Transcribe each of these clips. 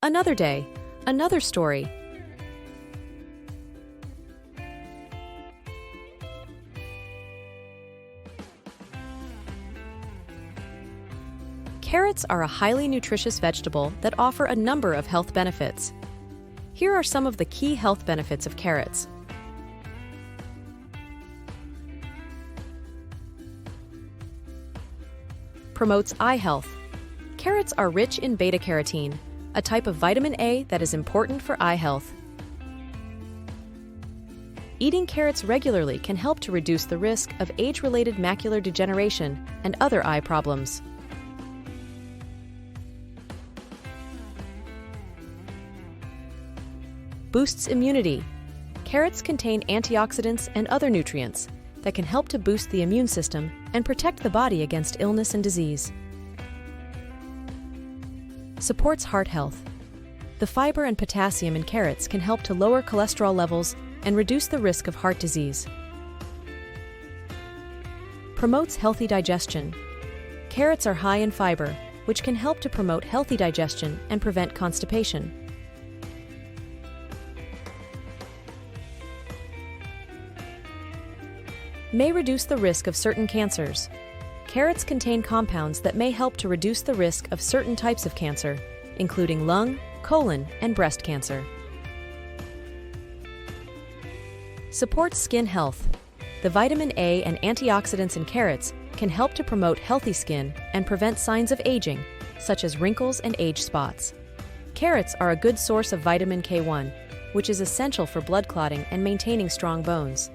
Another day, another story. Carrots are a highly nutritious vegetable that offer a number of health benefits. Here are some of the key health benefits of carrots. Promotes eye health. Carrots are rich in beta-carotene, a type of vitamin A that is important for eye health. Eating carrots regularly can help to reduce the risk of age-related macular degeneration and other eye problems. Boosts immunity. Carrots contain antioxidants and other nutrients that can help to boost the immune system and protect the body against illness and disease. Supports heart health. The fiber and potassium in carrots can help to lower cholesterol levels and reduce the risk of heart disease. Promotes healthy digestion. Carrots are high in fiber, which can help to promote healthy digestion and prevent constipation. May reduce the risk of certain cancers. Carrots contain compounds that may help to reduce the risk of certain types of cancer, including lung, colon, and breast cancer. Supports skin health. The vitamin A and antioxidants in carrots can help to promote healthy skin and prevent signs of aging, such as wrinkles and age spots. Carrots are a good source of vitamin K1, which is essential for blood clotting and maintaining strong bones.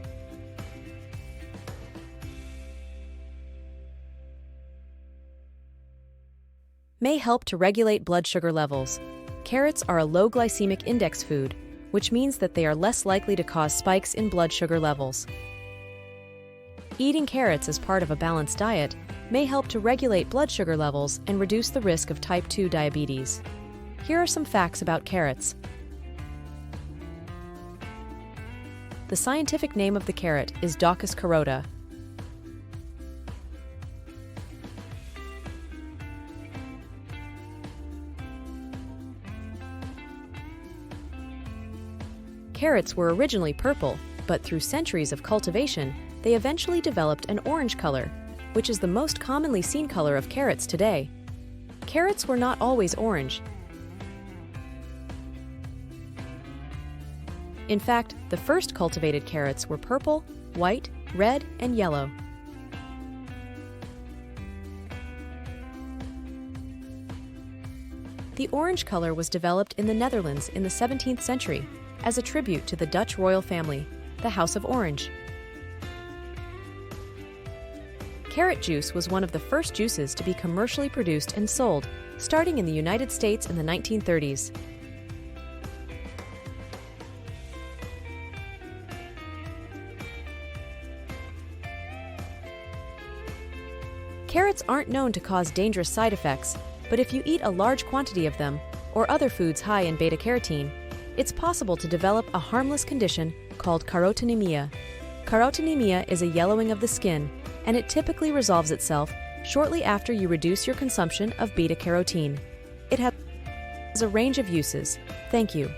May help to regulate blood sugar levels. Carrots are a low glycemic index food, which means that they are less likely to cause spikes in blood sugar levels. Eating carrots as part of a balanced diet may help to regulate blood sugar levels and reduce the risk of type 2 diabetes. Here are some facts about carrots. The scientific name of the carrot is Daucus carota. Carrots were originally purple, but through centuries of cultivation, they eventually developed an orange color, which is the most commonly seen color of carrots today. Carrots were not always orange. In fact, the first cultivated carrots were purple, white, red, and yellow. The orange color was developed in the Netherlands in the 17th century as a tribute to the Dutch royal family, the House of Orange. Carrot juice was one of the first juices to be commercially produced and sold, starting in the United States in the 1930s. Carrots aren't known to cause dangerous side effects, but if you eat a large quantity of them, or other foods high in beta-carotene, it's possible to develop a harmless condition called carotenemia. Carotenemia is a yellowing of the skin, and it typically resolves itself shortly after you reduce your consumption of beta-carotene. It has a range of uses. Thank you.